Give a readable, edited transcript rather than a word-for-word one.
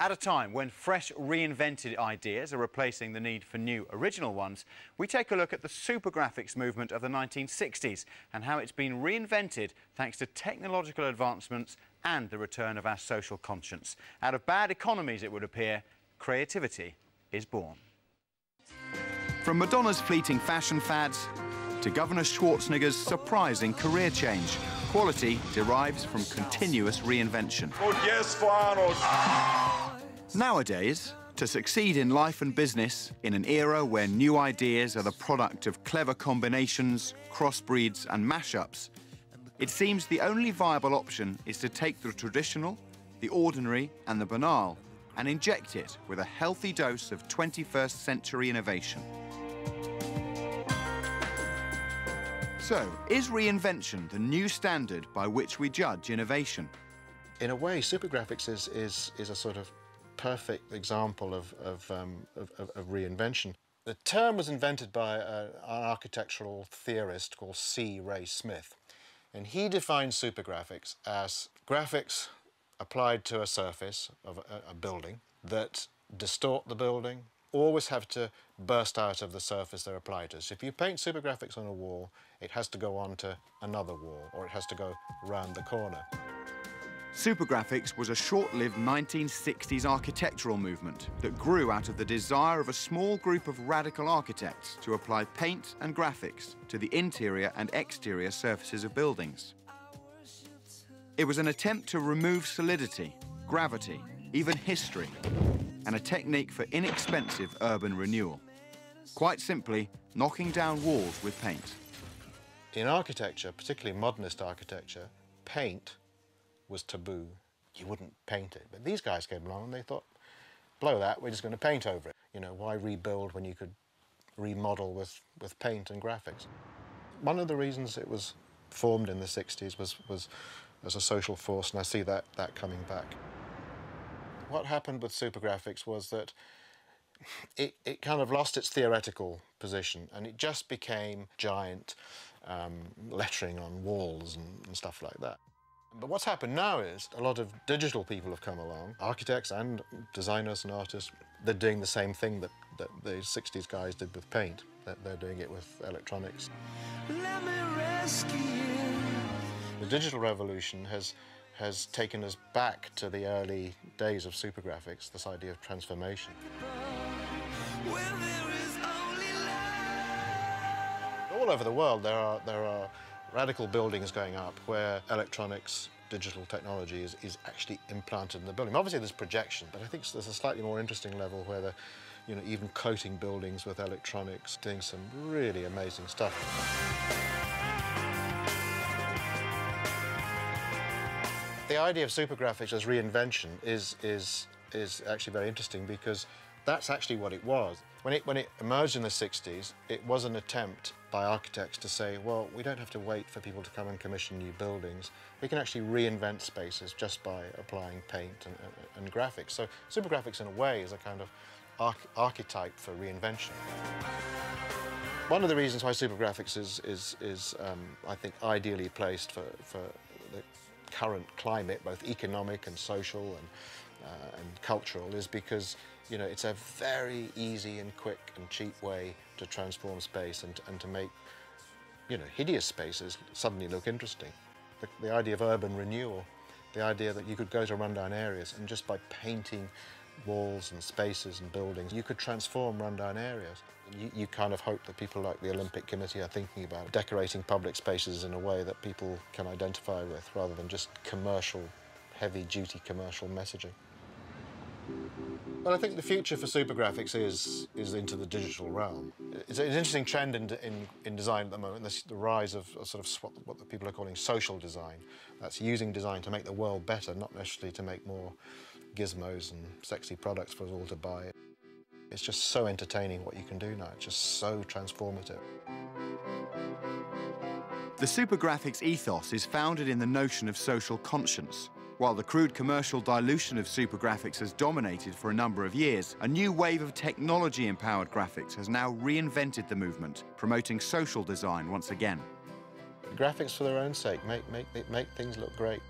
At a time when fresh, reinvented ideas are replacing the need for new, original ones, we take a look at the supergraphics movement of the 1960s and how it's been reinvented thanks to technological advancements and the return of our social conscience. Out of bad economies, it would appear, creativity is born. From Madonna's fleeting fashion fads to Governor Schwarzenegger's surprising career change, quality derives from continuous reinvention. Oh, yes, for Arnold. Nowadays, to succeed in life and business, in an era where new ideas are the product of clever combinations, crossbreeds and mashups, it seems the only viable option is to take the traditional, the ordinary and the banal and inject it with a healthy dose of 21st century innovation. So, is reinvention the new standard by which we judge innovation? In a way, supergraphics is a sort of perfect example of reinvention. The term was invented by an architectural theorist called C. Ray Smith, and he defined supergraphics as graphics applied to a surface of a building that distort the building, always have to burst out of the surface they're applied to. So if you paint supergraphics on a wall, it has to go on to another wall, or it has to go round the corner. Supergraphics was a short-lived 1960s architectural movement that grew out of the desire of a small group of radical architects to apply paint and graphics to the interior and exterior surfaces of buildings. It was an attempt to remove solidity, gravity, even history, and a technique for inexpensive urban renewal. Quite simply, knocking down walls with paint. In architecture, particularly modernist architecture, paint was taboo. You wouldn't paint it. But these guys came along and they thought, blow that, we're just going to paint over it. You know, why rebuild when you could remodel with paint and graphics? One of the reasons it was formed in the 60s was as a social force, and I see that coming back. What happened with supergraphics was that it kind of lost its theoretical position, and it just became giant lettering on walls and stuff like that. But what's happened now is a lot of digital people have come along, architects and designers and artists. They're doing the same thing that the 60s guys did with paint. They're doing it with electronics. Let me rescue you. The digital revolution has taken us back to the early days of supergraphics, this idea of transformation. When there is only love. All over the world there are radical buildings going up where electronics, digital technology is actually implanted in the building. Obviously there's projection, but I think there's a slightly more interesting level where they're, you know, even coating buildings with electronics, doing some really amazing stuff. The idea of supergraphics as reinvention is actually very interesting, because that's actually what it was. When it emerged in the 60s, it was an attempt by architects to say, well, we don't have to wait for people to come and commission new buildings. We can actually reinvent spaces just by applying paint and graphics. So supergraphics, in a way, is a kind of archetype for reinvention. One of the reasons why supergraphics is I think, ideally placed for the current climate, both economic and social and cultural, is because, you know, it's a very easy and quick and cheap way to transform space and to make, you know, hideous spaces suddenly look interesting. The idea of urban renewal, the idea that you could go to rundown areas and just by painting walls and spaces and buildings, you could transform rundown areas. You kind of hope that people like the Olympic Committee are thinking about decorating public spaces in a way that people can identify with, rather than just commercial, heavy-duty commercial messaging. Well, I think the future for supergraphics is into the digital realm. It's an interesting trend in design at the moment, the rise of sort of what the people are calling social design. That's using design to make the world better, not necessarily to make more gizmos and sexy products for us all to buy. It's just so entertaining what you can do now. It's just so transformative. The supergraphics ethos is founded in the notion of social conscience. While the crude commercial dilution of supergraphics has dominated for a number of years, a new wave of technology-empowered graphics has now reinvented the movement, promoting social design once again. Graphics for their own sake make things look great.